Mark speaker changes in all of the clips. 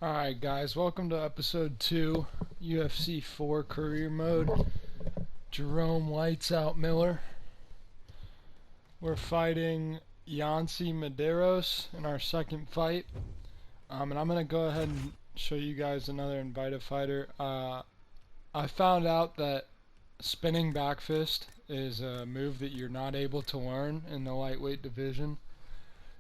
Speaker 1: Alright guys, welcome to episode 2, UFC 4 career mode. Jerome Lights Out Miller. We're fighting Yancy Medeiros in our second fight. And I'm going to go ahead and show you guys another invited fighter. I found out that spinning back fist is a move that you're not able to learn in the lightweight division.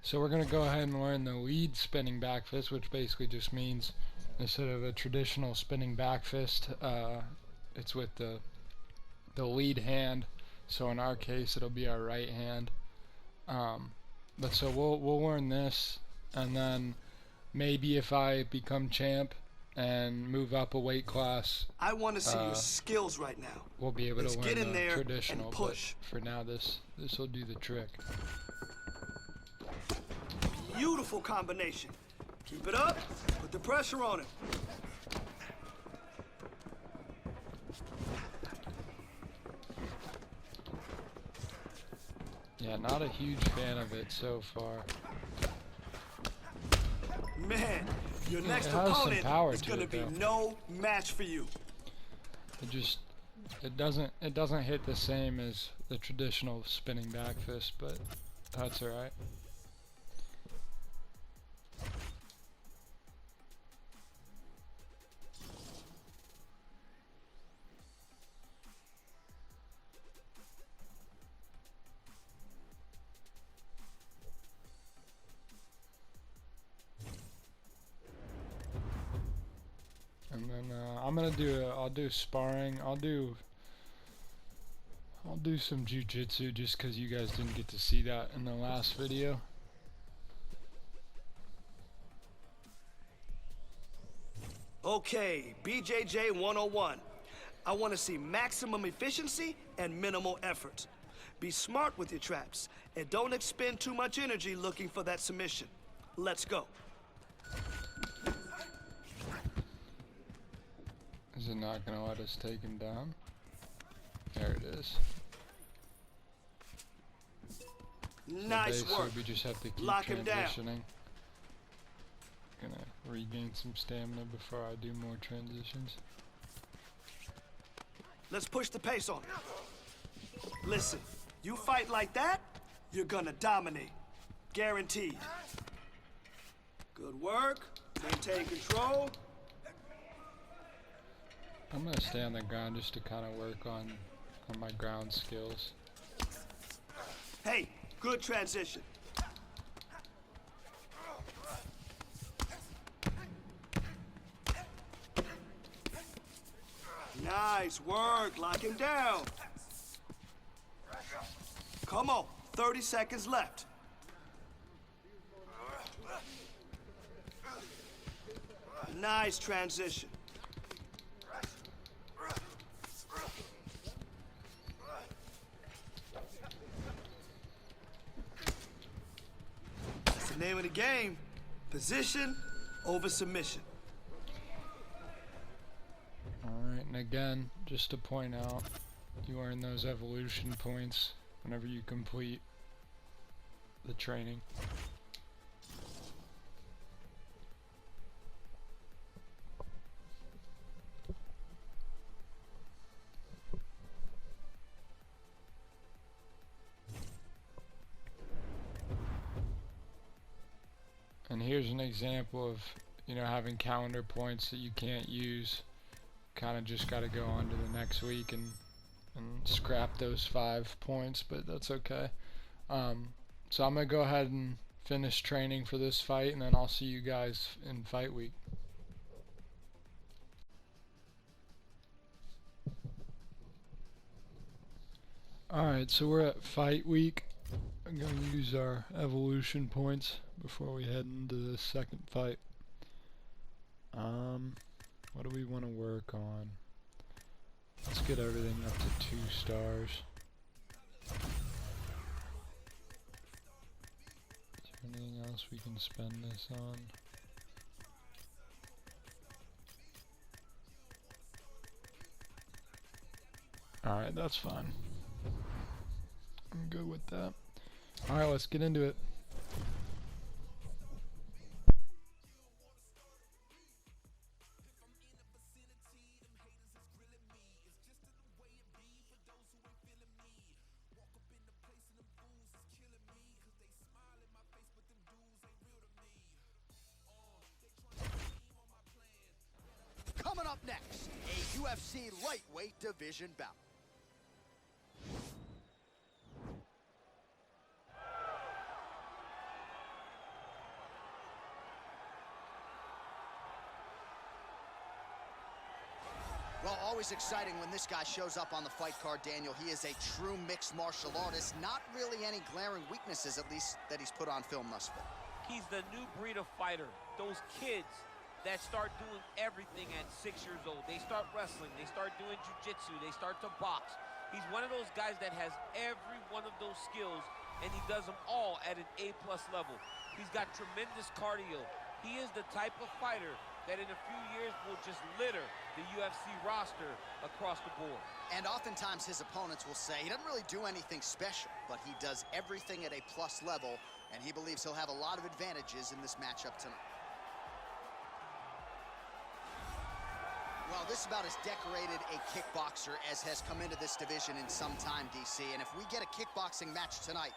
Speaker 1: So we're going to go ahead and learn the lead spinning back fist, which basically just means instead of a traditional spinning back fist, it's with the lead hand. So in our case, it'll be our right hand. But so we'll learn this, and then maybe if I become champ and move up a weight class,
Speaker 2: I want to see your skills right now.
Speaker 1: We'll be able to learn the traditional.
Speaker 2: And push.
Speaker 1: But for now, this will do the trick.
Speaker 2: Beautiful combination. Keep it up. Put the pressure on him.
Speaker 1: Yeah, not a huge fan of it so far.
Speaker 2: Man, your next
Speaker 1: has
Speaker 2: opponent
Speaker 1: some power
Speaker 2: is
Speaker 1: to
Speaker 2: going to
Speaker 1: it,
Speaker 2: be
Speaker 1: though.
Speaker 2: no match for you.
Speaker 1: It doesn't hit the same as the traditional spinning back fist, but that's alright. And then I'll do sparring. I'll do some jiu-jitsu just because you guys didn't get to see that in the last video.
Speaker 2: Okay, BJJ 101. I want to see maximum efficiency and minimal effort. Be smart with your traps and don't expend too much energy looking for that submission. Let's go.
Speaker 1: Is it not going to let us take him down? There it is.
Speaker 2: Nice work.
Speaker 1: We just have to keep
Speaker 2: Lock him down.
Speaker 1: transitioning. Gonna regain some stamina before I do more transitions.
Speaker 2: Let's push the pace on him. Listen, you fight like that, you're gonna dominate. Guaranteed. Good work. Maintain control.
Speaker 1: I'm gonna stay on the ground just to kind of work on my ground skills.
Speaker 2: Hey, good transition. Nice work. Lock him down. Come on. 30 seconds left. Nice transition. That's the name of the game. Position over submission.
Speaker 1: Alright, and again, just to point out, you earn those evolution points whenever you complete the training. And here's an example of, having calendar points that you can't use. Kind of just got to go on to the next week and scrap those 5 points, but that's okay. So I'm going to go ahead and finish training for this fight, and then I'll see you guys in fight week. Alright, so we're at fight week. I'm going to use our evolution points before we head into the second fight. What do we want to work on? Let's get everything up to 2 stars. Is there anything else we can spend this on? Alright, that's fine. I'm good with that. Alright, let's get into it.
Speaker 3: next, a UFC lightweight division bout. Well, always exciting when this guy shows up on the fight card, Daniel. He is a true mixed martial artist. Not really any glaring weaknesses, at least, that he's put on film thus far.
Speaker 4: He's the new breed of fighter. Those kids that start doing everything at 6 years old. They start wrestling, they start doing jiu-jitsu, they start to box. He's one of those guys that has every one of those skills, and he does them all at an A+ level. He's got tremendous cardio. He is the type of fighter that in a few years will just litter the UFC roster across the board.
Speaker 3: And oftentimes his opponents will say he doesn't really do anything special, but he does everything at a plus level, and he believes he'll have a lot of advantages in this matchup tonight. Well, this is about as decorated a kickboxer as has come into this division in some time, DC, and if we get a kickboxing match tonight,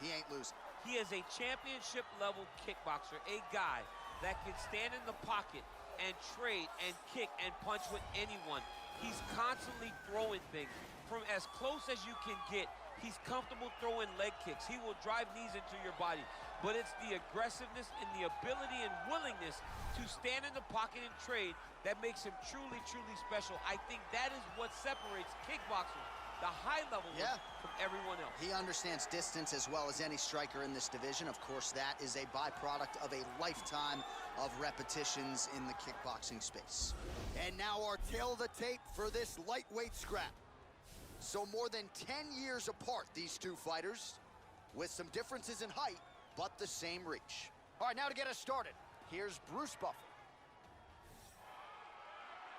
Speaker 3: he ain't losing.
Speaker 4: He is a championship-level kickboxer, a guy that can stand in the pocket and trade and kick and punch with anyone. He's constantly throwing things from as close as you can get. He's comfortable throwing leg kicks. He will drive knees into your body. But it's the aggressiveness and the ability and willingness to stand in the pocket and trade that makes him truly, truly special. I think that is what separates kickboxers, the high-level ones, from everyone else.
Speaker 3: He understands distance as well as any striker in this division. Of course, that is a byproduct of a lifetime of repetitions in the kickboxing space. And now our tail of the tape for this lightweight scrap. So more than 10 years apart, these two fighters, with some differences in height, but the same reach. All right, now to get us started, here's Bruce Buffer.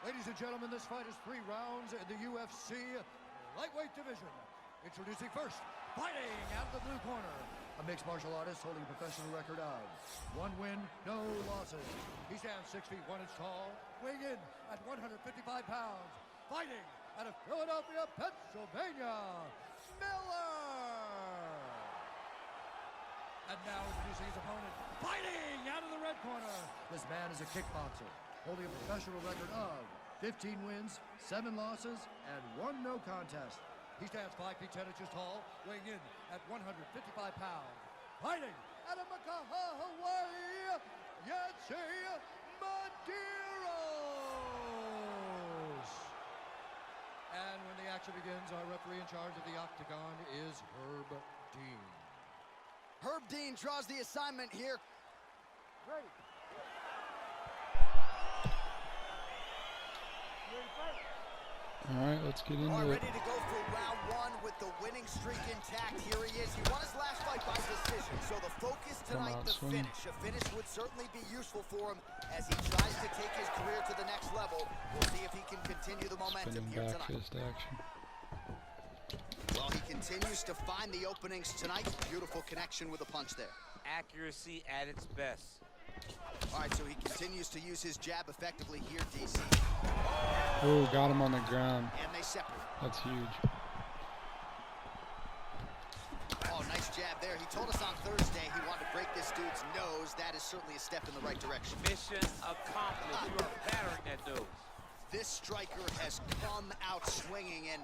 Speaker 5: Ladies and gentlemen, this fight is 3 rounds in the UFC lightweight division. Introducing first, fighting out of the blue corner, a mixed martial artist holding a professional record of 1 win, no losses. He stands 6 feet 1 inch tall, weighing in at 155 pounds, fighting out of Philadelphia, Pennsylvania, Miller. And now introducing his opponent, fighting out of the red corner. This man is a kickboxer, holding a professional record of 15 wins, 7 losses, and 1 no contest. He stands 5 feet 10 inches tall, weighing in at 155 pounds. Fighting out of Makaha, Hawaii, Yancy Medeiros. And when the action begins, our referee in charge of the octagon is Herb Dean.
Speaker 3: Herb Dean draws the assignment here.
Speaker 5: Ready.
Speaker 1: All right, let's get into
Speaker 3: Ready
Speaker 1: it.
Speaker 3: to go for round 1 with the winning streak intact. Here he is. He won his last fight by decision, so the focus tonight, the finish. A finish would certainly be useful for him as he tries to take his career to the next level. We'll see if he can continue the momentum here tonight.
Speaker 1: Fist action.
Speaker 3: Well, he continues to find the openings tonight. Beautiful connection with a punch there.
Speaker 4: Accuracy at its best.
Speaker 3: All right, so he continues to use his jab effectively here, DC.
Speaker 1: Oh, got him on the ground.
Speaker 3: And they separate.
Speaker 1: That's huge.
Speaker 3: Oh, nice jab there. He told us on Thursday he wanted to break this dude's nose. That is certainly a step in the right direction.
Speaker 4: Mission accomplished. You are battering that nose.
Speaker 3: This striker has come out swinging, and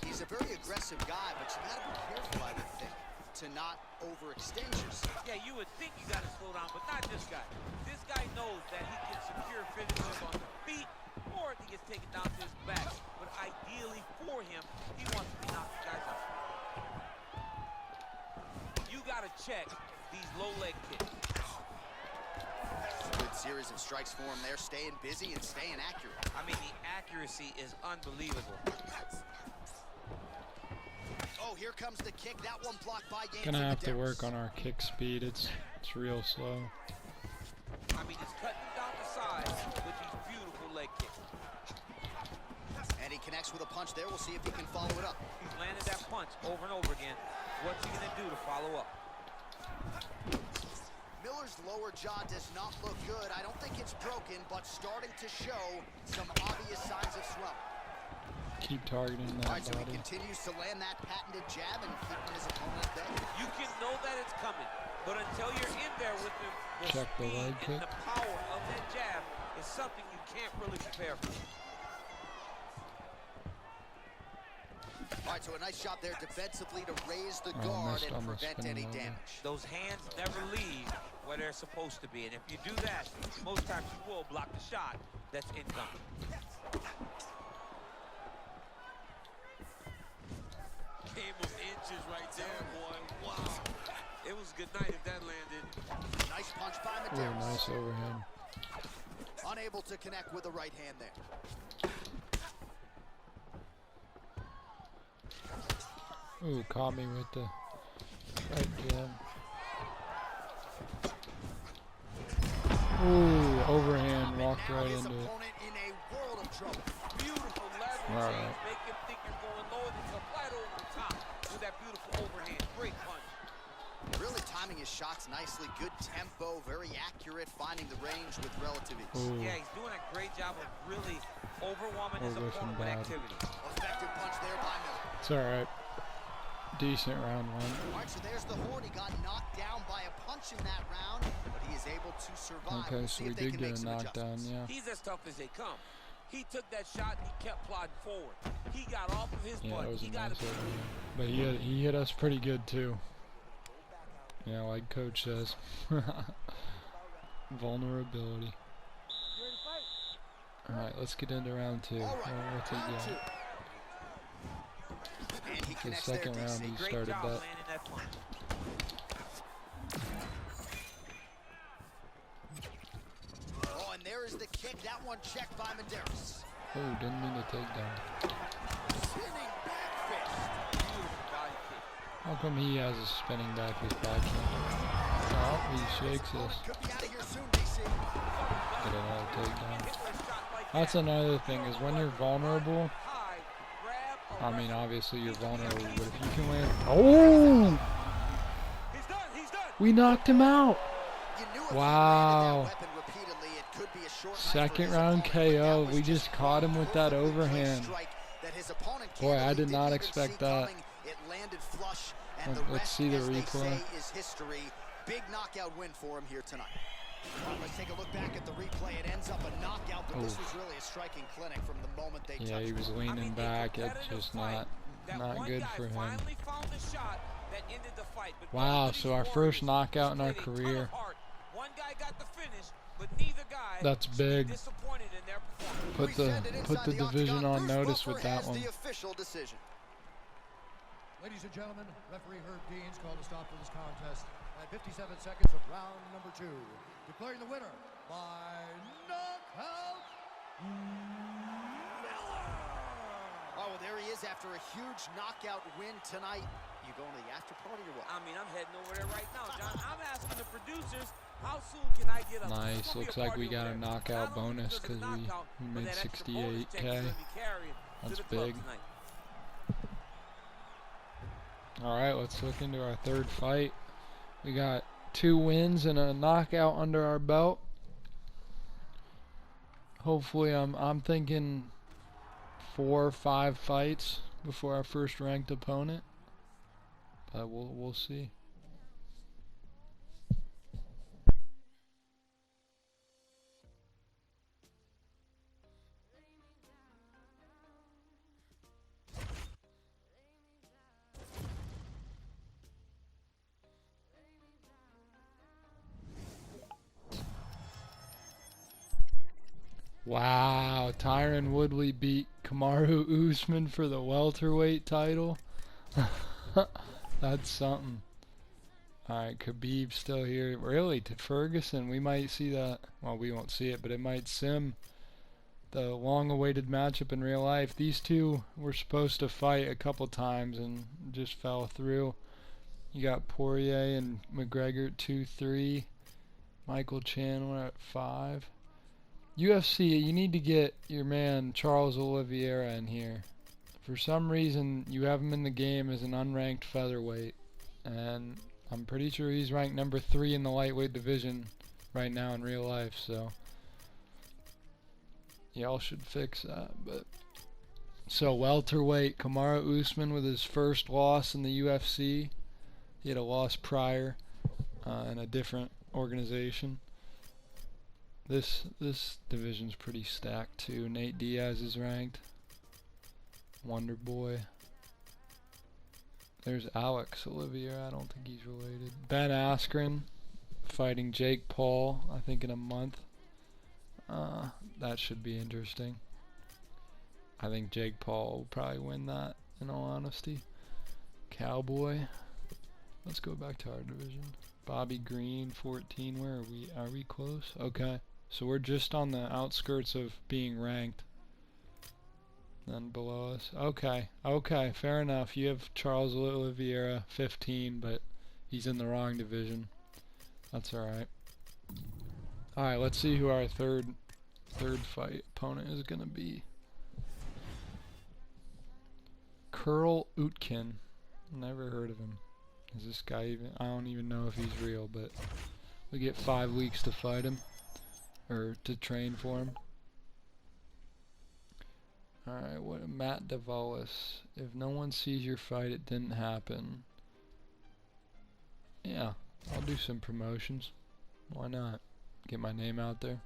Speaker 3: he's a very aggressive guy, but you gotta be careful, I would think, to not overextend yourself.
Speaker 4: Yeah, you would think you gotta slow down, but not this guy. This guy knows that he can secure finishes on the feet, or he gets taken down to his back. But ideally for him, he wants to knock the guys out. You gotta check these low leg kicks.
Speaker 3: Good series of strikes for him there, staying busy and staying accurate.
Speaker 4: I mean, the accuracy is unbelievable.
Speaker 3: Oh, here comes the kick. That one blocked by Yancy
Speaker 1: Gonna have to
Speaker 3: Medeiros.
Speaker 1: work on our kick speed. It's real slow.
Speaker 4: I mean, it's cutting down the sides with these beautiful leg kicks.
Speaker 3: And he connects with a punch there. We'll see if he can follow it up.
Speaker 4: He's landed that punch over and over again. What's he gonna do to follow up?
Speaker 3: Miller's lower jaw does not look good. I don't think it's broken, but starting to show some obvious signs of swelling.
Speaker 1: Keep targeting that
Speaker 3: All right, so he
Speaker 1: body.
Speaker 3: continues to land that patented jab and keeping his opponent at bay.
Speaker 4: You can know that it's coming. But until you're in there with the
Speaker 1: Check the
Speaker 4: speed
Speaker 1: leg
Speaker 4: and
Speaker 1: kick.
Speaker 4: the power of that jab is something you can't really prepare for.
Speaker 3: All right, so a nice job there defensively to raise the guard and prevent any damage.
Speaker 4: Those hands never leave where they're supposed to be, and if you do that, most times you will block the shot that's incoming. Game of inches right there, boy. Wow. It was good night if that landed.
Speaker 3: Nice punch by
Speaker 1: Ooh,
Speaker 3: Medeiros.
Speaker 1: nice overhand.
Speaker 3: Unable to connect with the right hand there.
Speaker 1: Ooh, caught me with the right jab. Ooh, overhand, walked right
Speaker 3: His
Speaker 1: into it.
Speaker 3: opponent in a world of trouble.
Speaker 4: Beautiful leverage
Speaker 1: All
Speaker 4: change.
Speaker 1: right.
Speaker 4: Make him think you're going lower than come right over the top with that beautiful overhand. Great punch.
Speaker 3: Really timing his shots nicely. Good tempo, very accurate, finding the range with relative ease.
Speaker 1: Ooh.
Speaker 4: Yeah, he's doing a great job of really overwhelming his
Speaker 1: Overwhelming
Speaker 4: opponent with
Speaker 1: bad.
Speaker 4: activity.
Speaker 3: Effective punch there by Miller.
Speaker 1: It's alright. Decent round one.
Speaker 3: All right, so there's the horn. He got knocked down by a punch in that round, but he is able to survive.
Speaker 1: Okay,
Speaker 3: We'll
Speaker 1: so
Speaker 3: see
Speaker 1: we
Speaker 3: if they
Speaker 1: did
Speaker 3: can
Speaker 1: get
Speaker 3: make
Speaker 1: a
Speaker 3: some
Speaker 1: knockdown,
Speaker 3: adjustments.
Speaker 1: yeah.
Speaker 4: He's as tough as they come. He took that shot and he kept plodding forward. He got off of his
Speaker 1: Yeah,
Speaker 4: butt.
Speaker 1: that was
Speaker 4: He
Speaker 1: a
Speaker 4: got
Speaker 1: nice
Speaker 4: it.
Speaker 1: overhand. But he hit us pretty good too. Yeah, like Coach says. Vulnerability. Alright, let's get into round two.
Speaker 3: All right,
Speaker 1: What's it
Speaker 3: round
Speaker 1: got?
Speaker 3: two. And he
Speaker 1: The
Speaker 3: connects
Speaker 1: second
Speaker 3: there,
Speaker 1: round
Speaker 3: DC.
Speaker 1: he
Speaker 4: Great
Speaker 1: started
Speaker 4: job
Speaker 1: that.
Speaker 4: landing that punch.
Speaker 3: Oh, and there is the kick. That one checked by Medeiros.
Speaker 1: Oh, didn't mean to take down.
Speaker 3: Spinning back fist.
Speaker 4: Beautiful body kick.
Speaker 1: How come he has a spinning back his backhand? Oh, he shakes us.
Speaker 3: Could be out of here soon, DC.
Speaker 1: Get another takedown.
Speaker 4: Hit with a shot like
Speaker 1: That's
Speaker 4: that.
Speaker 1: another thing is when you're vulnerable.
Speaker 4: High, grab,
Speaker 1: I mean,
Speaker 4: arrest.
Speaker 1: obviously you're vulnerable, but if you can land. Oh!
Speaker 4: He's done. He's done.
Speaker 1: We knocked him out.
Speaker 3: You knew if he
Speaker 1: Wow.
Speaker 3: landed that weapon repeatedly, it could be a short night for
Speaker 1: Second
Speaker 3: his
Speaker 1: round
Speaker 3: opponent, but that
Speaker 1: KO.
Speaker 3: was
Speaker 1: We just caught him with that
Speaker 3: perfectly placed
Speaker 1: overhand.
Speaker 3: strike that his opponent
Speaker 1: Boy, I
Speaker 3: candidly
Speaker 1: did not
Speaker 3: didn't even
Speaker 1: expect
Speaker 3: see
Speaker 1: that.
Speaker 3: coming. It landed flush, and the
Speaker 1: Let's
Speaker 3: rest,
Speaker 1: see the
Speaker 3: as they
Speaker 1: replay.
Speaker 3: say, is history. Big knockout win for him here tonight. Well, let's take a look back at the replay. It ends up a knockout, but this
Speaker 1: Oof.
Speaker 3: was really a striking clinic from the moment they
Speaker 1: Yeah,
Speaker 3: touched.
Speaker 1: he was
Speaker 3: him.
Speaker 1: leaning
Speaker 4: a
Speaker 1: back. It's
Speaker 4: competitive
Speaker 1: just
Speaker 4: fight. That
Speaker 1: not
Speaker 4: one
Speaker 1: good
Speaker 4: guy
Speaker 1: for him.
Speaker 4: finally found the shot that ended the fight, but
Speaker 1: Wow,
Speaker 4: both of
Speaker 1: so
Speaker 4: these
Speaker 1: our first
Speaker 4: warriors
Speaker 1: knockout in our
Speaker 4: displayed a ton
Speaker 1: career.
Speaker 4: of heart. One guy got the finish, but neither guy
Speaker 1: That's
Speaker 4: should be
Speaker 1: big.
Speaker 4: disappointed in their performance.
Speaker 1: Put
Speaker 3: We
Speaker 1: the
Speaker 3: send it inside
Speaker 1: division
Speaker 3: octagon.
Speaker 1: on
Speaker 3: Bruce
Speaker 1: notice
Speaker 3: Buffer
Speaker 1: with that
Speaker 3: has
Speaker 1: one.
Speaker 3: the official decision.
Speaker 5: Ladies and gentlemen, referee Herb Dean's called a stop to this contest at 57 seconds of round number 2. Declaring the winner by knockout, Miller.
Speaker 3: Oh, well, there he is after a huge knockout win tonight. You going to the after party or what?
Speaker 4: I mean, I'm heading over there right now, John. I'm asking the producers, how soon can I get up?
Speaker 1: Nice.
Speaker 4: There's gonna be
Speaker 1: Looks
Speaker 4: a
Speaker 1: like
Speaker 4: party
Speaker 1: we got
Speaker 4: over
Speaker 1: a
Speaker 4: there.
Speaker 1: knockout
Speaker 4: Not only
Speaker 1: bonus
Speaker 4: because of the
Speaker 1: because
Speaker 4: knockout,
Speaker 1: we
Speaker 4: but
Speaker 1: made
Speaker 4: that extra bonus check
Speaker 1: 68K.
Speaker 4: you're gonna be carrying to
Speaker 1: That's
Speaker 4: the club
Speaker 1: big.
Speaker 4: tonight.
Speaker 1: All right, let's look into our third fight. We got 2 wins and a knockout under our belt. Hopefully, I'm thinking 4 or 5 fights before our first ranked opponent. But we'll see. Wow, Tyron Woodley beat Kamaru Usman for the welterweight title. That's something. Alright, Khabib's still here. Really, to Ferguson, we might see that. Well, we won't see it, but it might sim the long-awaited matchup in real life. These two were supposed to fight a couple times and just fell through. You got Poirier and McGregor at 2-3. Michael Chandler at 5. UFC, you need to get your man Charles Oliveira in here. For some reason, you have him in the game as an unranked featherweight, and I'm pretty sure he's ranked number 3 in the lightweight division right now in real life, so y'all should fix that. But so welterweight, Kamaru Usman with his first loss in the UFC. He had a loss prior. in a different organization. This division's pretty stacked too. Nate Diaz is ranked. Wonder Boy. There's Alex Olivier. I don't think he's related. Ben Askren fighting Jake Paul, I think in a month. That should be interesting. I think Jake Paul will probably win that, in all honesty. Cowboy. Let's go back to our division. Bobby Green, 14. Where are we? Are we close? Okay. So we're just on the outskirts of being ranked. Then below us. Okay. Okay. Fair enough. You have Charles Oliveira, 15, but he's in the wrong division. That's alright. Alright, let's see who our third fight opponent is going to be. Curl Utkin. Never heard of him. Is this guy even? I don't even know if he's real, but we get 5 weeks to fight him. Or to train for him. Alright, what Matt Davalis. If no one sees your fight, it didn't happen. Yeah, I'll do some promotions. Why not? Get my name out there.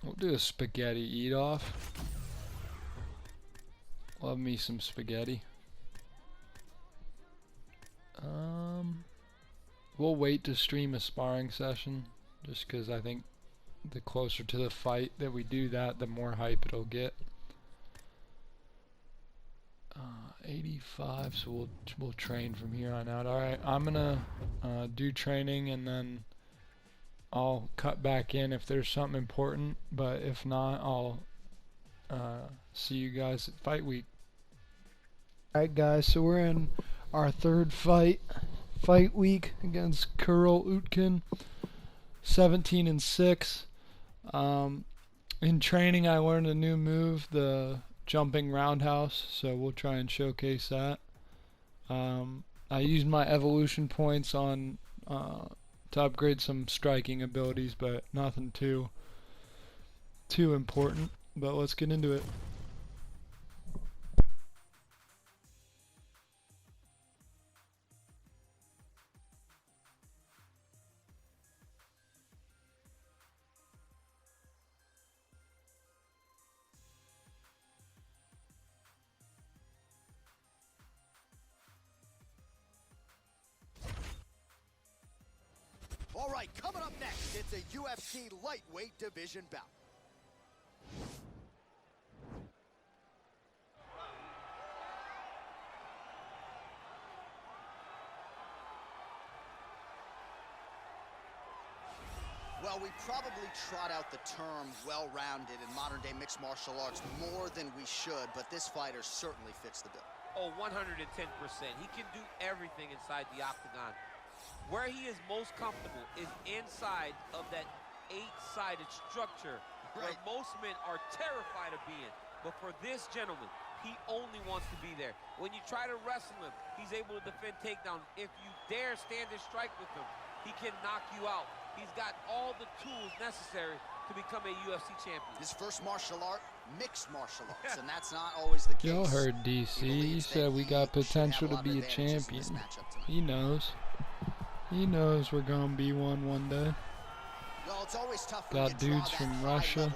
Speaker 1: We'll do a spaghetti eat-off. Love me some spaghetti. We'll wait to stream a sparring session, just because I think the closer to the fight that we do that, the more hype it'll get. 85, so we'll train from here on out. Alright, I'm gonna do training and then I'll cut back in if there's something important, but if not, I'll see you guys at fight week. Alright guys, so we're in our third fight week against Curl Utkin, 17-6. In training I learned a new move, the jumping roundhouse, so we'll try and showcase that. I used my evolution points on to upgrade some striking abilities, but nothing too important. But let's get into it.
Speaker 3: All right, coming up next, it's a UFC lightweight division bout. Well, we probably trot out the term well-rounded in modern-day mixed martial arts more than we should, but this fighter certainly fits the bill.
Speaker 4: Oh, 110%. He can do everything inside the octagon. Where he is most comfortable is inside of that 8-sided structure where most men are terrified of being. But for this gentleman, he only wants to be there. When you try to wrestle him, he's able to defend takedown. If you dare stand and strike with him, he can knock you out. He's got all the tools necessary to become a UFC champion.
Speaker 3: His first martial art, mixed martial arts, and that's not always the case.
Speaker 1: Y'all heard DC. He said we got potential to be a champion. He knows. He knows we're gonna be one day.
Speaker 3: Well, it's always tough.
Speaker 1: Got dudes from Russia.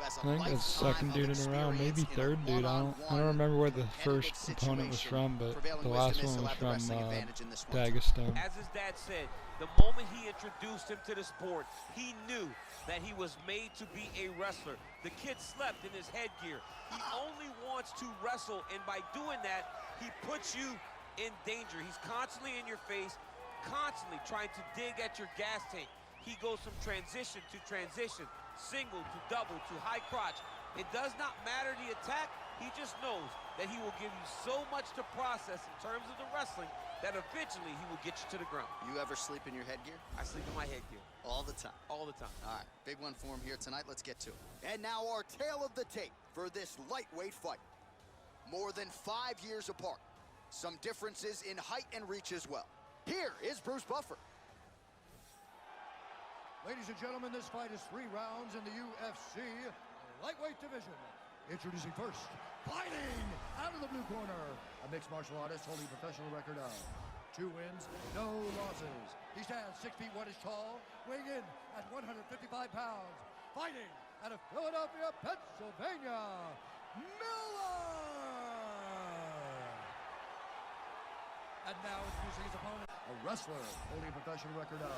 Speaker 1: I think that's second dude in a row, maybe third dude. I don't remember where the first opponent was from, but the last one was from Dagestan.
Speaker 4: As his dad said, the moment he introduced him to the sport, he knew that he was made to be a wrestler. The kid slept in his headgear. He only wants to wrestle, and by doing that, he puts you in danger. He's constantly in your face, constantly trying to dig at your gas tank. He goes from transition to transition, single to double to high crotch. It does not matter the attack. He just knows that he will give you so much to process in terms of the wrestling that eventually he will get you to the ground.
Speaker 3: You ever sleep in your headgear?
Speaker 4: I sleep in my headgear.
Speaker 3: All the time.
Speaker 4: All the time.
Speaker 3: All right, big one for him here tonight. Let's get to it. And now our tale of the tape for this lightweight fight. More than 5 years apart. Some differences in height and reach as well. Here is Bruce Buffer.
Speaker 5: Ladies and gentlemen, this fight is 3 rounds in the UFC lightweight division. Introducing first, fighting out of the blue corner, a mixed martial artist holding a professional record of 2 wins, no losses. He stands 6 feet 1 inch tall, weighing in at 155 pounds, fighting out of Philadelphia, Pennsylvania, Miller! And now introducing his opponent, a wrestler holding a professional record of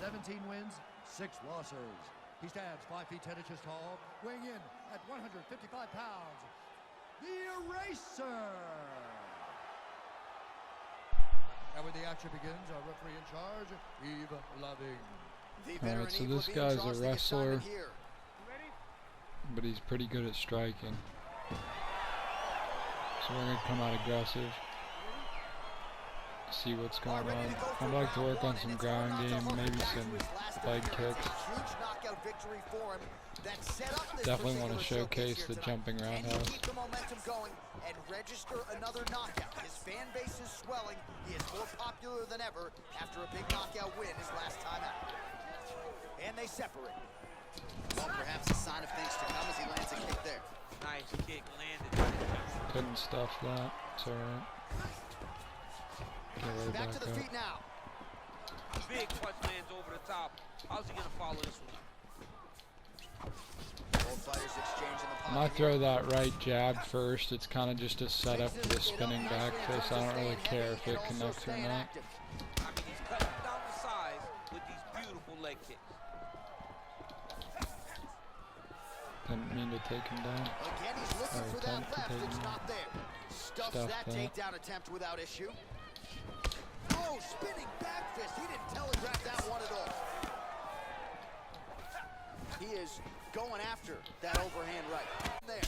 Speaker 5: 17 wins, 6 losses. He stands 5 feet 10 inches tall, weighing in at 155 pounds, the Eraser! And when the action begins, our referee in charge, Eve Loving.
Speaker 1: Alright, so this guy's a wrestler, but he's pretty good at striking. So we're going to come out aggressive, see what's going on. I'd like to work on some ground game, maybe some leg kicks. Definitely want to showcase the jumping roundhouse.
Speaker 3: Keep the momentum going and register another knockout. His fan base is swelling. He is more popular than ever after a big knockout win his last time out. And they separate. Well, perhaps a sign of things to come as he lands a kick there.
Speaker 4: Nice kick landed.
Speaker 1: Couldn't stuff that. It's alright. Get right
Speaker 3: Back to the
Speaker 1: up.
Speaker 3: feet now.
Speaker 4: Big punch lands over the top. How's he going to follow this one?
Speaker 3: Both fighters exchanging the
Speaker 1: I might
Speaker 3: pocket.
Speaker 1: throw that right jab first. It's kind of just a setup for the spinning back fist. I don't really care if it connects or not.
Speaker 4: I mean, he's cutting down the size with these beautiful leg kicks.
Speaker 1: Didn't mean to take him down.
Speaker 3: Again, he's looking
Speaker 1: Or
Speaker 3: for that
Speaker 1: attempt to
Speaker 3: left.
Speaker 1: take
Speaker 3: It's
Speaker 1: him
Speaker 3: not there. Stuffs
Speaker 1: Stuff
Speaker 3: that
Speaker 1: that.
Speaker 3: takedown attempt without issue. Oh, spinning back fist. He didn't telegraph that one at all. He is going after that overhand right. There.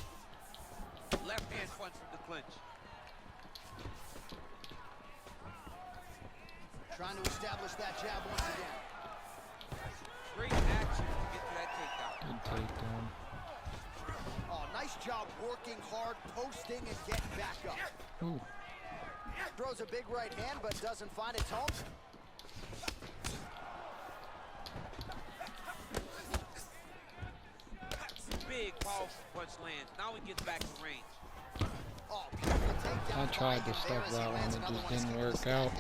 Speaker 4: Left hand punch from the clinch.
Speaker 3: Trying to establish that jab once again.
Speaker 4: Great action to get to that takedown.
Speaker 1: Good takedown.
Speaker 3: Oh, nice job working hard, posting, and getting back up.
Speaker 1: Ooh.
Speaker 3: Throws a big right hand, but doesn't find its home.
Speaker 4: Big, powerful punch lands. Now he gets back to range.
Speaker 3: Oh, beautiful takedown.
Speaker 1: I tried to stuff that one, it just didn't work out.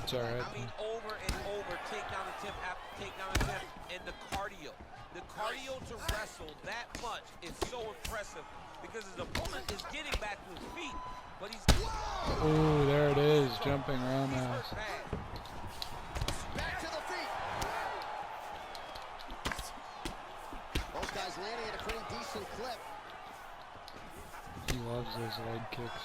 Speaker 1: It's alright.
Speaker 4: I mean, over and over, takedown attempt after takedown attempt, and the cardio. The cardio to wrestle that much is so impressive because his opponent is getting back to his feet, but he's...
Speaker 1: Ooh, there it is, jumping roundhouse.
Speaker 3: Back to the feet. Both guys landing at a pretty decent clip.
Speaker 1: He loves those leg kicks.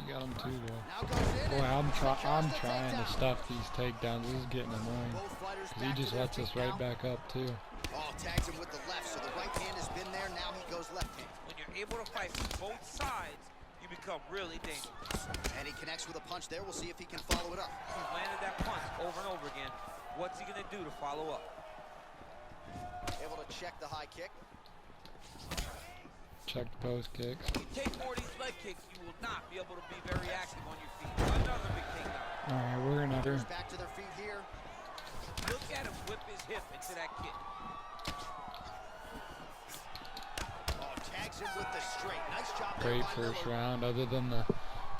Speaker 1: You got him too, though.
Speaker 3: Now goes in.
Speaker 1: Boy, I'm trying to
Speaker 3: takedown.
Speaker 1: stuff these takedowns. This is getting annoying.
Speaker 3: Both fighters
Speaker 1: 'Cause he
Speaker 3: back to
Speaker 1: just
Speaker 3: their
Speaker 1: lets us
Speaker 3: feet
Speaker 1: right
Speaker 3: now.
Speaker 1: back up, too.
Speaker 3: Oh, tags him with the left, so the right hand has been there. Now he goes left hand.
Speaker 4: When you're able to fight from both sides, you become really dangerous.
Speaker 3: And he connects with a punch there. We'll see if he can follow it up.
Speaker 4: He's landed that punch over and over again. What's he going to do to follow up?
Speaker 3: Able to check the high kick.
Speaker 1: Check the post kicks.
Speaker 4: If you take more of these leg kicks, you will not be able to be very active on your feet. Another big takedown.
Speaker 1: Alright, we're gonna...
Speaker 3: Back to their feet here.
Speaker 4: Look at him whip his hip into that kick.
Speaker 3: Oh, tags him with the straight. Nice job there
Speaker 1: Great
Speaker 3: by
Speaker 1: first
Speaker 3: Miller.
Speaker 1: round, other than the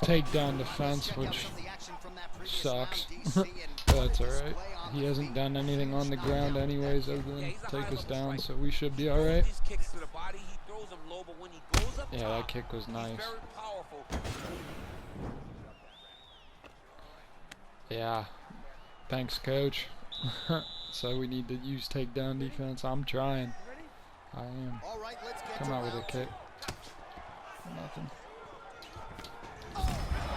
Speaker 1: takedown defense,
Speaker 3: Check out
Speaker 1: which
Speaker 3: some of the action from that previous
Speaker 1: sucks.
Speaker 3: round, DC, and
Speaker 1: But
Speaker 3: what
Speaker 1: that's
Speaker 3: a
Speaker 1: alright.
Speaker 3: display on
Speaker 1: He
Speaker 3: the
Speaker 1: hasn't
Speaker 3: feet.
Speaker 1: done anything on the
Speaker 3: Huge
Speaker 1: ground
Speaker 3: knockout.
Speaker 1: anyways other than
Speaker 4: Yeah, he's a
Speaker 1: take us
Speaker 4: high-level
Speaker 1: down,
Speaker 4: striker.
Speaker 1: so we should be alright.
Speaker 4: These kicks to the body, he throws them low, but when he goes up
Speaker 1: Yeah,
Speaker 4: top,
Speaker 1: that kick was nice.
Speaker 4: he's very powerful.
Speaker 1: Yeah. Thanks, coach. So we need to use takedown defense. I'm trying. I am.
Speaker 3: All right, let's get
Speaker 1: Come
Speaker 3: to
Speaker 1: out with a
Speaker 3: round
Speaker 1: kick.
Speaker 3: two.
Speaker 1: Nothing.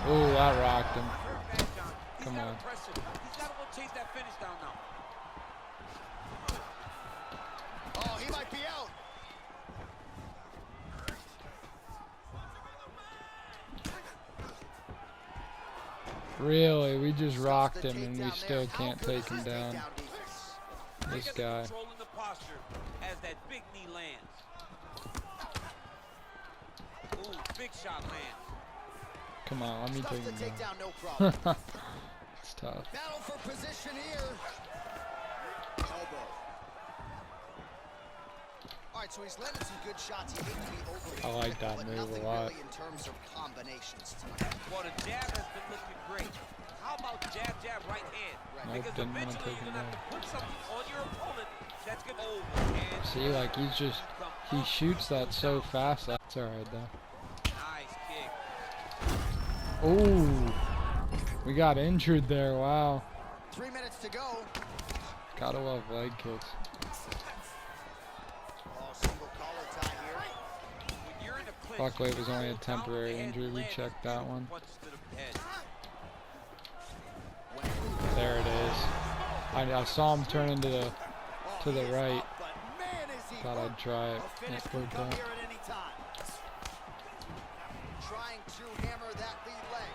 Speaker 1: Oh, that rocked him.
Speaker 4: He's
Speaker 1: Come
Speaker 4: got
Speaker 1: on.
Speaker 4: pressure. He's got to go chase that finish down now.
Speaker 3: Oh, he might be out.
Speaker 1: Really, we just
Speaker 3: Stuffs
Speaker 1: rocked
Speaker 3: the
Speaker 1: him and we
Speaker 3: takedown
Speaker 1: still
Speaker 3: there. How
Speaker 1: can't
Speaker 3: good
Speaker 1: take
Speaker 3: is
Speaker 1: him
Speaker 3: this
Speaker 1: down.
Speaker 3: takedown defense?
Speaker 1: This
Speaker 4: Look at
Speaker 1: guy.
Speaker 4: controlling the posture as that big knee lands. Ooh, big shot lands.
Speaker 1: Come on, let me
Speaker 3: Stuffs
Speaker 1: take
Speaker 3: the
Speaker 1: him
Speaker 3: takedown, no
Speaker 1: down.
Speaker 3: problem.
Speaker 1: It's tough.
Speaker 3: Battle for position here. Elbow. All right, so he's landed some good shots. He needs to be overly
Speaker 1: I like that
Speaker 3: but
Speaker 1: move
Speaker 3: nothing
Speaker 1: a lot.
Speaker 3: really in terms of combinations tonight.
Speaker 4: Well, the jab has been looking great. How about jab, jab, right hand?
Speaker 3: Right.
Speaker 1: Nope,
Speaker 4: Because
Speaker 1: didn't want to
Speaker 4: eventually
Speaker 1: take
Speaker 4: you're
Speaker 1: him
Speaker 4: going to have
Speaker 1: down.
Speaker 4: to put something on your opponent that's going to over. And
Speaker 1: See, like he's just, he shoots that so fast. That's alright though.
Speaker 4: nice kick.
Speaker 1: Oh, we got injured there. Wow.
Speaker 3: 3 minutes to go.
Speaker 1: Gotta love leg kicks.
Speaker 3: Oh, single collar tie here.
Speaker 4: When you're in a clinch,
Speaker 1: Luckily, it was only a
Speaker 4: you go down
Speaker 1: temporary
Speaker 4: the head,
Speaker 1: injury. We
Speaker 4: land
Speaker 1: checked that one.
Speaker 4: punches to the head.
Speaker 1: There it is. I saw him turn into the to the right.
Speaker 3: But man, is he
Speaker 1: Thought I'd try it.
Speaker 3: A finish
Speaker 1: It
Speaker 3: could
Speaker 1: worked
Speaker 3: come
Speaker 1: out.
Speaker 3: here at any time. Trying to hammer that lead leg.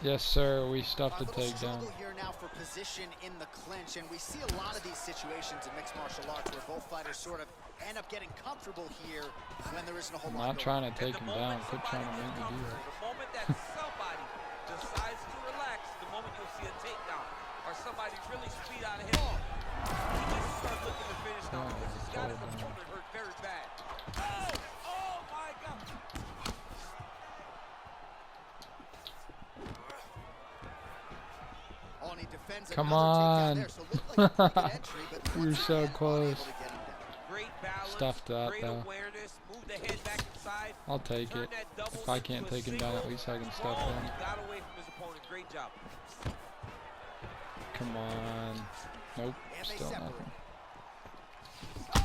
Speaker 1: Yes, sir. We stuffed
Speaker 3: A
Speaker 1: the
Speaker 3: little
Speaker 1: takedown.
Speaker 3: struggle here now for position in the clinch, and we see a lot of these situations in mixed martial arts where both fighters sort of end up getting comfortable here when there isn't a whole
Speaker 1: I'm
Speaker 3: lot
Speaker 1: not
Speaker 3: going
Speaker 1: trying
Speaker 3: on.
Speaker 1: to take him down. Quit trying to
Speaker 4: Somebody
Speaker 1: make me
Speaker 4: gets
Speaker 1: do
Speaker 4: comfortable,
Speaker 1: that.
Speaker 4: the moment that somebody decides to relax, the moment you'll see a takedown or somebody really speed out of him. He just starts looking to finish now because he's got his opponent hurt very bad. Oh my God.
Speaker 3: Oh, and he defends
Speaker 1: Come
Speaker 3: another takedown
Speaker 1: on.
Speaker 3: there, so it looked like a pretty good entry, but
Speaker 1: We were
Speaker 3: once
Speaker 1: so
Speaker 3: again,
Speaker 1: close.
Speaker 3: unable to get him down.
Speaker 4: Great balance,
Speaker 1: Stuffed that,
Speaker 4: great
Speaker 1: though.
Speaker 4: awareness, move the head back inside.
Speaker 1: I'll take
Speaker 4: Turn
Speaker 1: it.
Speaker 4: that double
Speaker 1: If I
Speaker 4: into
Speaker 1: can't
Speaker 4: a
Speaker 1: take him down, at
Speaker 4: single.
Speaker 1: least I can stuff
Speaker 4: Oh,
Speaker 1: him.
Speaker 4: he got away from his opponent. Great job.
Speaker 1: Come on. Nope.
Speaker 3: And they
Speaker 1: Still
Speaker 3: separate.
Speaker 1: nothing.
Speaker 3: Oh!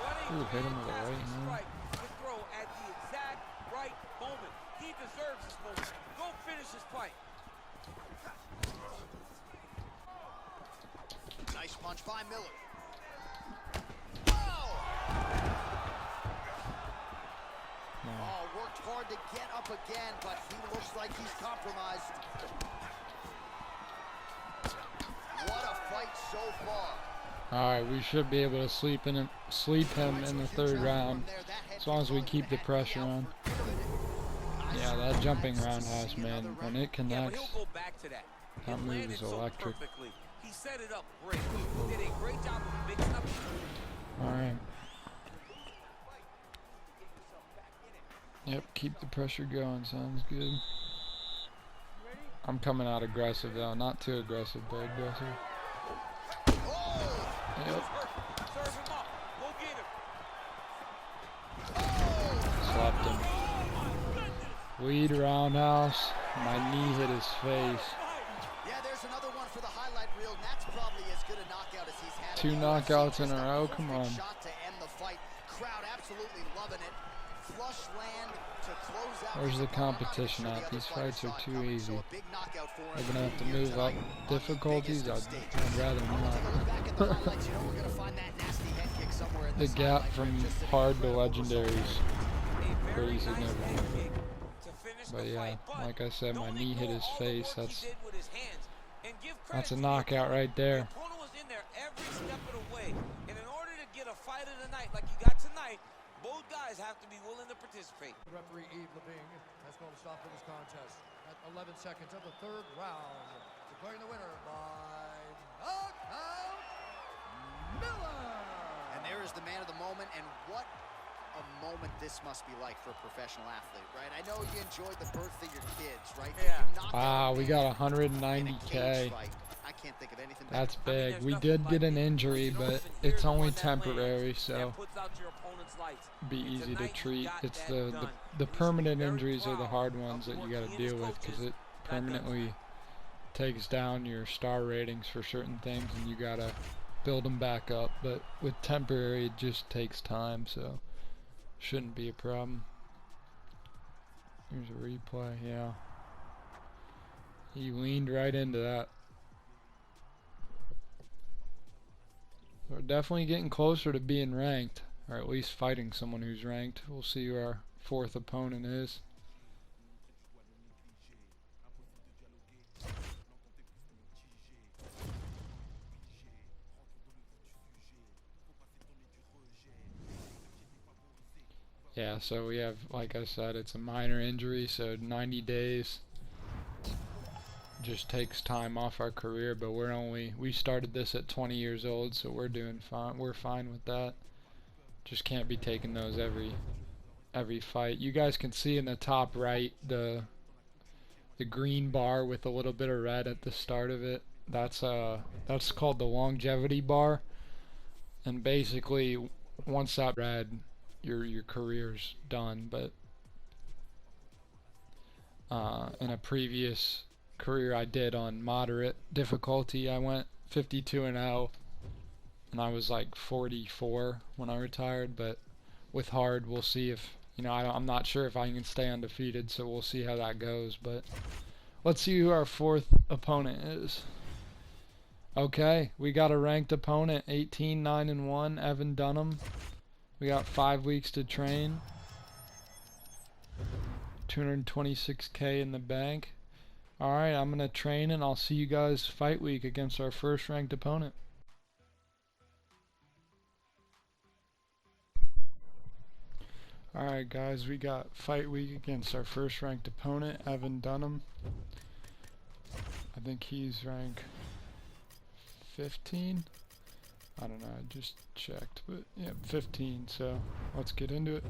Speaker 4: What a
Speaker 1: Ooh, hit him with a
Speaker 4: fantastic
Speaker 1: right hand.
Speaker 4: strike to throw at the exact right moment. He deserves this moment. Go finish his fight.
Speaker 3: Nice punch by Miller. Oh!
Speaker 1: No.
Speaker 3: Oh, worked hard to get up again, but he looks like he's compromised. What a fight so far.
Speaker 1: Alright, we should be able to sleep him in the third round. As long as we keep the pressure on. Yeah, that jumping roundhouse, man, when it
Speaker 4: Yeah, but
Speaker 1: connects,
Speaker 4: he'll go back to that.
Speaker 1: that
Speaker 4: It
Speaker 1: move
Speaker 4: landed
Speaker 1: is
Speaker 4: so
Speaker 1: electric.
Speaker 4: perfectly. He set it up great. He did a great job of mixing up.
Speaker 1: Alright. Yep, keep the pressure going. Sounds good. I'm coming out aggressive though. Not too aggressive, but aggressive. Yep.
Speaker 4: Serve him up. Go get him.
Speaker 1: Slapped him. Lead roundhouse. My knee hit his face.
Speaker 3: Yeah, there's another one for the highlight reel, and that's probably as good a knockout as he's had.
Speaker 1: 2
Speaker 3: in the
Speaker 1: knockouts
Speaker 3: UFC.
Speaker 1: in a
Speaker 3: Just
Speaker 1: row,
Speaker 3: perfect
Speaker 1: come on.
Speaker 3: Shot to end the fight. Crowd absolutely loving it. Flush land to close out.
Speaker 1: Where's
Speaker 3: his
Speaker 1: the
Speaker 3: opponent. I'm not even
Speaker 1: competition
Speaker 3: sure
Speaker 1: at?
Speaker 3: the
Speaker 1: These
Speaker 3: other fighters
Speaker 1: fights are
Speaker 3: saw it
Speaker 1: too
Speaker 3: coming,
Speaker 1: easy.
Speaker 3: so a big knockout for him
Speaker 1: They're gonna have to
Speaker 3: here
Speaker 1: move up
Speaker 3: tonight on the
Speaker 1: difficulties.
Speaker 3: biggest of
Speaker 1: I'd
Speaker 3: stages.
Speaker 1: rather
Speaker 3: Take a look
Speaker 1: not.
Speaker 3: back at the highlights. You know we're gonna find that nasty head kick somewhere in
Speaker 1: The
Speaker 3: this
Speaker 1: gap
Speaker 3: highlight
Speaker 1: from
Speaker 3: reel. Just an
Speaker 1: hard to
Speaker 3: incredible result.
Speaker 1: legendaries.
Speaker 4: A very
Speaker 1: Pretty
Speaker 4: nice
Speaker 1: significant.
Speaker 4: head kick to finish
Speaker 1: But
Speaker 4: the
Speaker 1: yeah,
Speaker 4: fight. But
Speaker 1: like I said, my
Speaker 4: don't
Speaker 1: knee hit
Speaker 4: ignore
Speaker 1: his
Speaker 4: all the
Speaker 1: face.
Speaker 4: work he
Speaker 1: That's
Speaker 4: did with his hands. And give credit
Speaker 1: that's a
Speaker 4: to the
Speaker 1: knockout
Speaker 4: opponent.
Speaker 1: right there.
Speaker 4: The opponent was in there every step of the way. And in order to get a fight of the night like you got tonight, both guys have to be willing to participate.
Speaker 5: Referee Yves Levine has called a stop to this contest at 11 seconds of the third round, declaring the winner by knockout, Miller.
Speaker 3: And there is the man of the moment, and what a moment this must be like for a professional athlete, right? I know you enjoyed the birth of your kids, right?
Speaker 4: Yeah.
Speaker 3: You knock out
Speaker 1: wow.
Speaker 3: a
Speaker 1: We
Speaker 3: man
Speaker 1: got
Speaker 3: in a
Speaker 1: 190K.
Speaker 3: cage fight. I can't think of anything better.
Speaker 1: That's
Speaker 4: I mean,
Speaker 1: big.
Speaker 4: there's
Speaker 1: We
Speaker 4: nothing
Speaker 1: did
Speaker 4: like
Speaker 1: get an
Speaker 4: it.
Speaker 1: injury,
Speaker 4: You know,
Speaker 1: but
Speaker 4: here's
Speaker 1: it's
Speaker 4: the
Speaker 1: only
Speaker 4: one that lands,
Speaker 1: temporary,
Speaker 4: that
Speaker 1: so
Speaker 4: puts out your opponent's lights.
Speaker 1: be
Speaker 4: And
Speaker 1: easy to
Speaker 4: tonight, he
Speaker 1: treat.
Speaker 4: got
Speaker 1: It's
Speaker 4: that
Speaker 1: the
Speaker 4: done.
Speaker 1: the
Speaker 4: And he should be
Speaker 1: permanent
Speaker 4: very
Speaker 1: injuries are the
Speaker 4: proud
Speaker 1: hard
Speaker 4: of
Speaker 1: ones
Speaker 4: the
Speaker 1: that you
Speaker 4: work
Speaker 1: got
Speaker 4: he
Speaker 1: to
Speaker 4: and his
Speaker 1: deal with because
Speaker 4: coaches
Speaker 1: it
Speaker 4: got done
Speaker 1: permanently
Speaker 4: tonight.
Speaker 1: takes down your star ratings for certain things, and you gotta build them back up. But with temporary, it just takes time, so shouldn't be a problem. Here's a replay. Yeah, he leaned right into that. We're definitely getting closer to being ranked, or at least fighting someone who's ranked. We'll see who our fourth opponent is. Yeah, so we have, like I said, it's a minor injury, so 90 days just takes time off our career, but we started this at 20 years old, so we're doing fine. We're fine with that. Just can't be taking those every fight. You guys can see in the top right the green bar with a little bit of red at the start of it. That's called the longevity bar, and basically once that red, your career's done. But in a previous career I did on moderate difficulty, I went 52-0, and I was like 44 when I retired. But with hard, we'll see if, you know, I'm not sure if I can stay undefeated, so we'll see how that goes. But let's see who our fourth opponent is. Okay, we got a ranked opponent, 18-9-1, Evan Dunham. We got 5 weeks to train. 226K in the bank. Alright, I'm gonna train, and I'll see you guys fight week against our first ranked opponent. Alright guys, we got fight week against our first ranked opponent, Evan Dunham. I think he's rank 15? I don't know, I just checked, but yeah, 15, so let's get into it.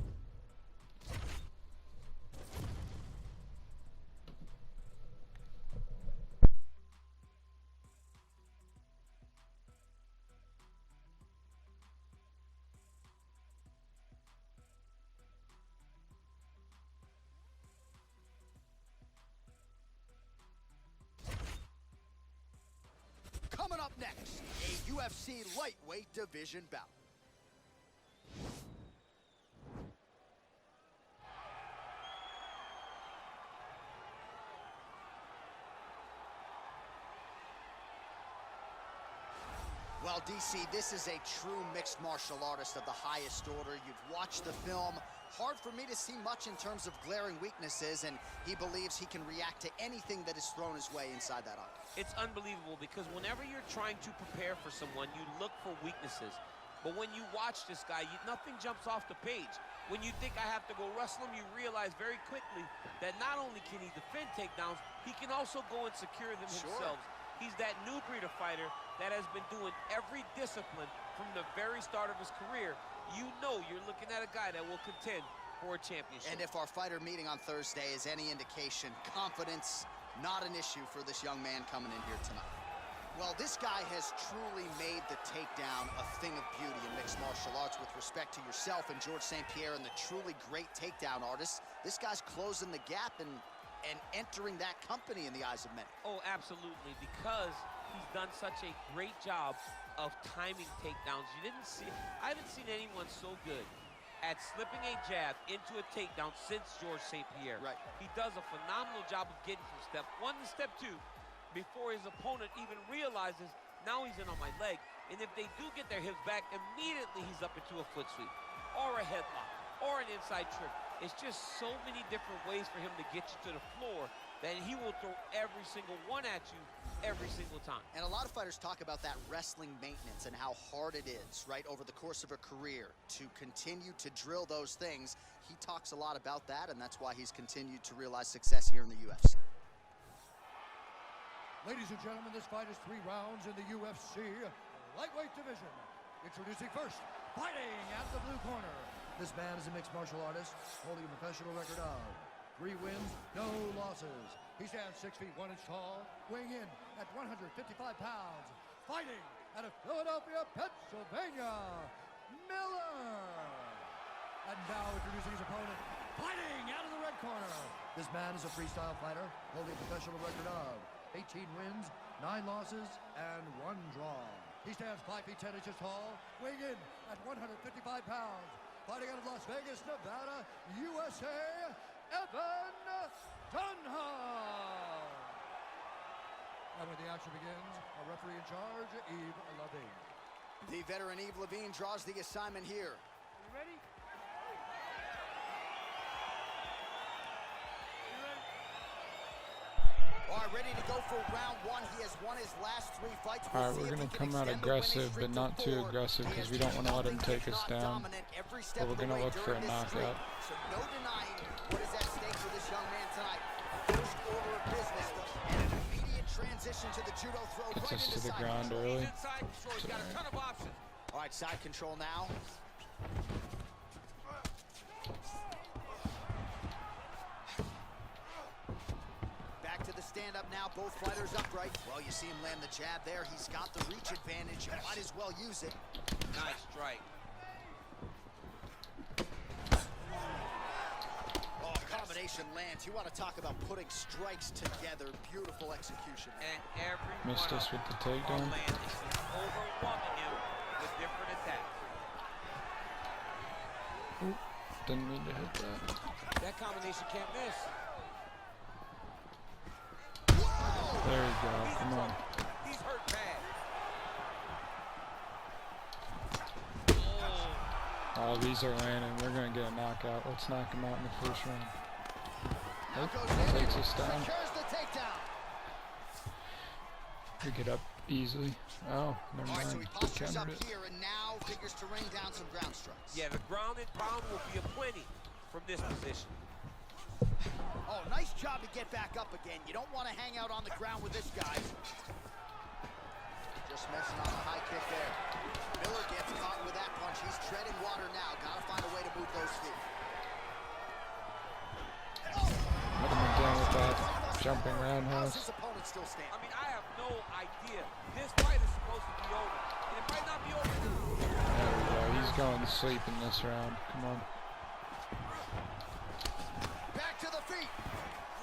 Speaker 3: Coming up next, a UFC lightweight division bout. Well, DC, this is a true mixed martial artist of the highest order. You've watched the film. Hard for me to see much in terms of glaring weaknesses, and he believes he can react to anything that is thrown his way inside that octagon.
Speaker 4: It's unbelievable because whenever you're trying to prepare for someone, you look for weaknesses. But when you watch this guy, nothing jumps off the page. When you think I have to go wrestle him, you realize very quickly that not only can he defend takedowns, he can also go and secure them himself. He's that new breed of fighter that has been doing every discipline from the very start of his career. You know you're looking at a guy that will contend for a championship.
Speaker 3: And if our fighter meeting on Thursday is any indication, confidence, not an issue for this young man coming in here tonight. Well, this guy has truly made the takedown a thing of beauty in mixed martial arts. With respect to yourself and George St. Pierre and the truly great takedown artists, this guy's closing the gap and entering that company in the eyes of many.
Speaker 4: Oh, absolutely, because he's done such a great job of timing takedowns. I haven't seen anyone so good at slipping a jab into a takedown since George St. Pierre.
Speaker 3: Right.
Speaker 4: He does a phenomenal job of getting from step 1 to step 2 before his opponent even realizes, now he's in on my leg. And if they do get their hips back, immediately he's up into a foot sweep or a headlock or an inside trick. It's just so many different ways for him to get you to the floor that he will throw every single one at you every single time.
Speaker 3: And a lot of fighters talk about that wrestling maintenance and how hard it is, right, over the course of a career to continue to drill those things. He talks a lot about that, and that's why he's continued to realize success here in the UFC.
Speaker 5: Ladies and gentlemen, this fight is 3 rounds in the UFC lightweight division. Introducing first, fighting out of the blue corner. This man is a mixed martial artist, holding a professional record of 3 wins, no losses. He stands 6 feet 1 inch tall, weighing in at 155 pounds. Fighting out of Philadelphia, Pennsylvania, Miller. And now introducing his opponent, fighting out of the red corner. This man is a freestyle fighter, holding a professional record of 18 wins, 9 losses, and 1 draw. He stands 5 feet 10 inches tall, weighing in at 155 pounds. Fighting out of Las Vegas, Nevada, USA, Evan Dunham. And when the action begins, our referee in charge, Yves Levine.
Speaker 3: The veteran Yves Levine draws the assignment here.
Speaker 6: You ready?
Speaker 3: All right, ready to go for round 1. He has won his last 3 fights.
Speaker 1: All right, we're going to come out aggressive, but not too aggressive because we don't want to let him take us down. But we're going to look for a knockout.
Speaker 3: So no denying what is at stake for this young man tonight. First order of business, and an immediate transition to the judo throw.
Speaker 1: Gets
Speaker 3: Right
Speaker 1: us to
Speaker 3: into
Speaker 1: the
Speaker 3: side
Speaker 1: ground
Speaker 3: control.
Speaker 1: early.
Speaker 4: Inside control, he's got a ton of options.
Speaker 3: All right, side control now. stand up now, both fighters upright. Well, you see him land the jab there. He's got the reach advantage. Might as well use it.
Speaker 4: Nice strike.
Speaker 3: Oh, combination lands. You want to talk about putting strikes together. Beautiful execution.
Speaker 4: And every
Speaker 1: Missed
Speaker 4: one
Speaker 1: us
Speaker 4: of
Speaker 1: with the
Speaker 4: them
Speaker 1: takedown.
Speaker 4: are landing. He's overwhelming him with different attacks.
Speaker 1: Ooh, didn't mean to hit that.
Speaker 4: That combination can't miss.
Speaker 1: There you go.
Speaker 4: He's
Speaker 1: Come on.
Speaker 4: He's hurt bad.
Speaker 1: Oh, these are landing. We're gonna get a knockout. Let's knock him out in the first round.
Speaker 3: Now
Speaker 1: Oh,
Speaker 3: goes in.
Speaker 1: takes us down.
Speaker 3: Secures the takedown.
Speaker 1: We get up easily. Oh, never
Speaker 3: All right, so he
Speaker 1: mind.
Speaker 3: postures up
Speaker 1: Countered it.
Speaker 3: here and now figures to rain down some ground strikes.
Speaker 4: Yeah, the ground and pound will be aplenty from this position.
Speaker 3: Oh, nice job to get back up again. You don't want to hang out on the ground with this guy. Just missing on the high kick there. Miller gets caught with that punch. He's treading water now. Got to find a way to move those feet.
Speaker 1: Let him down with that jumping
Speaker 3: How's
Speaker 1: roundhouse.
Speaker 3: his opponent still
Speaker 4: I
Speaker 3: standing?
Speaker 4: mean, I have no idea. This fight is supposed to be over. And it might not be over now.
Speaker 1: There we go. He's going to sleep in this round. Come on.
Speaker 3: Back to the feet.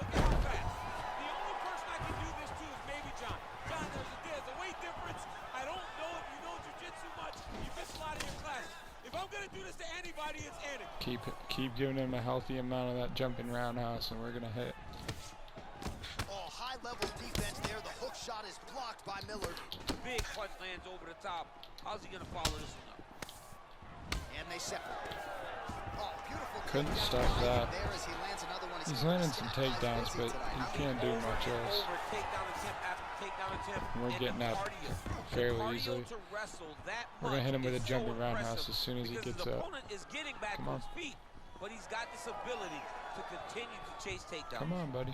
Speaker 4: Look at how fast. The only person I can do this to is maybe John. John, there's a weight difference. I don't know if you know jiu-jitsu much. You miss a lot of your classes. If I'm going to do this to anybody, it's Andy.
Speaker 1: Keep giving him a healthy amount of that jumping roundhouse, and we're gonna hit.
Speaker 3: Oh, high-level defense there. The hook shot is blocked by Miller.
Speaker 4: Big punch lands over the top. How's he going to follow this one up?
Speaker 3: And they separate. Oh, beautiful.
Speaker 1: Couldn't
Speaker 3: takedown
Speaker 1: stop that.
Speaker 3: there as he lands another one.
Speaker 1: He's landing some takedowns, but he can't do much else.
Speaker 4: Over takedown attempt after takedown attempt.
Speaker 1: We're
Speaker 4: And
Speaker 1: getting
Speaker 4: the
Speaker 1: up
Speaker 4: cardio.
Speaker 1: fairly
Speaker 4: The cardio
Speaker 1: easily.
Speaker 4: to wrestle that
Speaker 1: We're gonna hit him
Speaker 4: much
Speaker 1: with a
Speaker 4: is
Speaker 1: jumping
Speaker 4: so
Speaker 1: roundhouse
Speaker 4: impressive
Speaker 1: as soon as he
Speaker 4: because
Speaker 1: gets
Speaker 4: his
Speaker 1: up.
Speaker 4: opponent is getting back
Speaker 1: Come
Speaker 4: to
Speaker 1: on.
Speaker 4: his feet, but he's got this ability to continue to chase takedowns.
Speaker 1: Come on, buddy.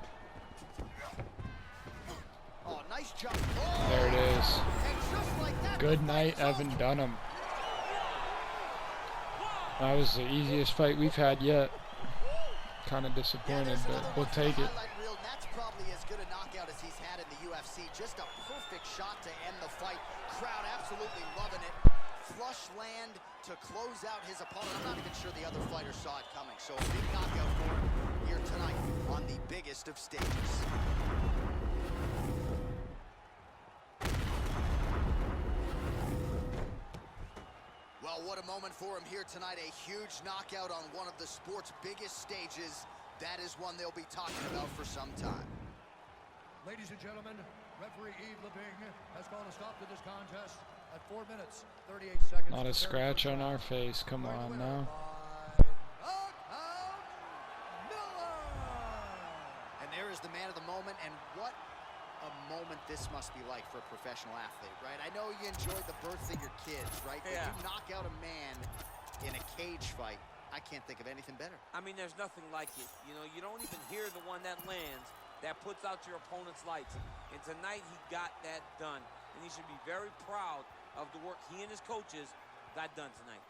Speaker 3: Oh, nice jump. Oh,
Speaker 1: There it is.
Speaker 3: and just like that,
Speaker 1: Good
Speaker 3: the
Speaker 1: night,
Speaker 3: fight's
Speaker 1: Evan
Speaker 3: over.
Speaker 1: Dunham. That was the easiest fight we've had yet. Kind of
Speaker 3: Yeah,
Speaker 1: disappointed,
Speaker 3: there's
Speaker 1: but
Speaker 3: another
Speaker 1: we'll
Speaker 3: one from the
Speaker 1: take it.
Speaker 3: highlight reel, and that's probably as good a knockout as he's had in the UFC. Just a perfect shot to end the fight. Crowd absolutely loving it. Flush land to close out his opponent. I'm not even sure the other fighter saw it coming. So a big knockout for him here tonight on the biggest of stages. Well, what a moment for him here tonight. A huge knockout on one of the sport's biggest stages. That is one they'll be talking about for some time.
Speaker 5: Ladies and gentlemen, referee Yves Lebing has called a stop to this contest at 4 minutes, 38 seconds.
Speaker 1: Not a scratch on our face. Come on now.
Speaker 3: And there is the man of the moment, and what a moment this must be like for a professional athlete, right? I know you enjoyed the birth of your kids, right? But
Speaker 4: Yeah.
Speaker 3: you knock out a man in a cage fight, I can't think of anything better.
Speaker 4: I mean, there's nothing like it. You know, you don't even hear the one that lands that puts out your opponent's lights. And tonight he got that done. And he should be very proud of the work he and his coaches got done tonight.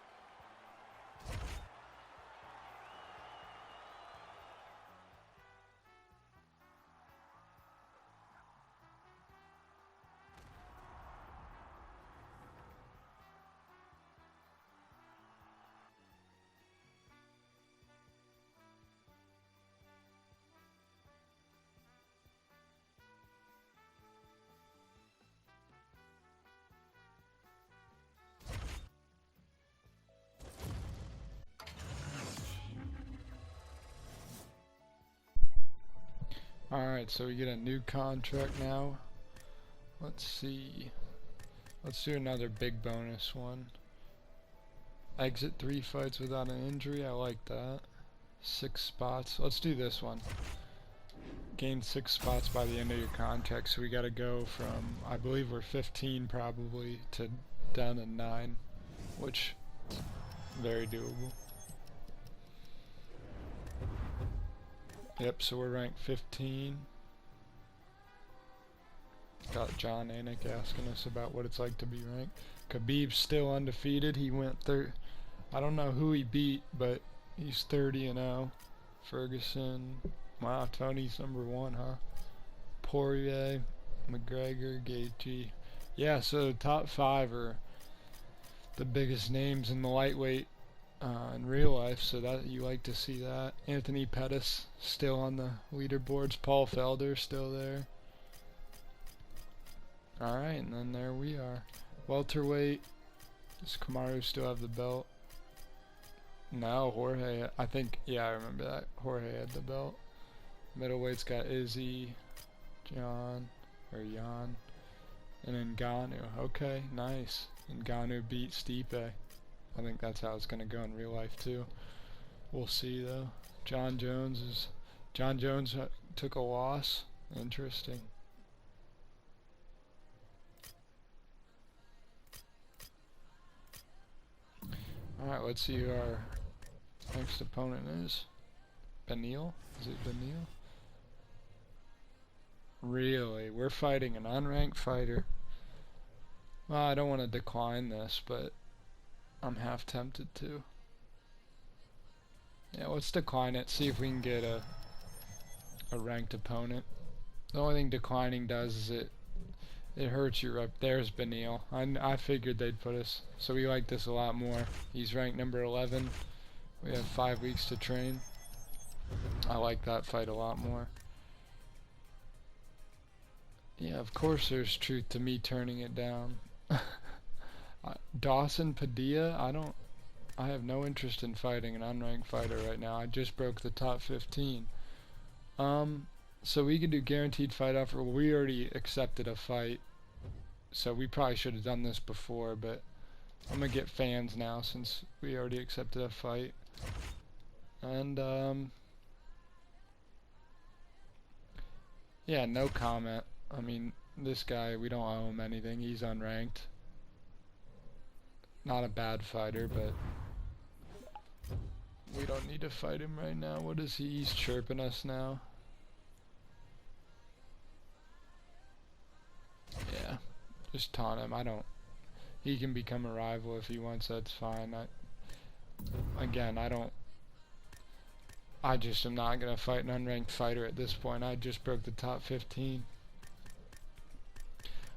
Speaker 1: Alright, so we get a new contract now. Let's see. Let's do another big bonus one. Exit 3 fights without an injury. I like that. 6 spots. Let's do this one. Gain 6 spots by the end of your contract. So we gotta go from, I believe we're 15 probably, to down to 9. Which, very doable. Yep, so we're ranked 15. Got John Anik asking us about what it's like to be ranked. Khabib's still undefeated. He went I don't know who he beat, but he's 30-0. Ferguson. Wow, Tony's number 1, huh? Poirier, McGregor, Gaethje. Yeah, so top 5 are the biggest names in the lightweight in real life, so that you like to see that. Anthony Pettis still on the leaderboards. Paul Felder still there. Alright, and then there we are. Welterweight. Does Kamaru still have the belt? No, Jorge. I think, yeah, I remember that. Jorge had the belt. Middleweight's got Izzy, Jan, and Ngannou. Okay, nice. Ngannou beat Stipe. I think that's how it's gonna go in real life too. We'll see though. John Jones took a loss. Interesting. Alright, let's see who our next opponent is. Beneil? Is it Beneil? Really? We're fighting an unranked fighter. Well, I don't want to decline this, but I'm half tempted to. Yeah, let's decline it. See if we can get a ranked opponent. The only thing declining does is it hurts your rep. There's Beneil. I figured they'd put us. So we like this a lot more. He's ranked number 11. We have 5 weeks to train. I like that fight a lot more. Yeah, of course there's truth to me turning it down. Dawson Padilla, I have no interest in fighting an unranked fighter right now. I just broke the top 15. So we can do guaranteed fight offer. We already accepted a fight, so we probably should have done this before, but I'm gonna get fans now since we already accepted a fight. And yeah, no comment. I mean, this guy, we don't owe him anything. He's unranked. Not a bad fighter, but we don't need to fight him right now. What is he? He's chirping us now. Yeah, just taunt him. He can become a rival if he wants, that's fine. I just am not going to fight an unranked fighter at this point. I just broke the top 15.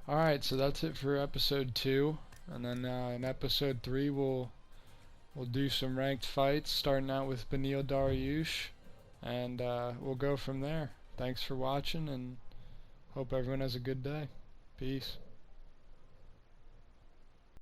Speaker 1: Alright, so that's it for episode 2. And then in episode 3 we'll do some ranked fights, starting out with Beneil Dariush. And we'll go from there. Thanks for watching, and hope everyone has a good day. Peace.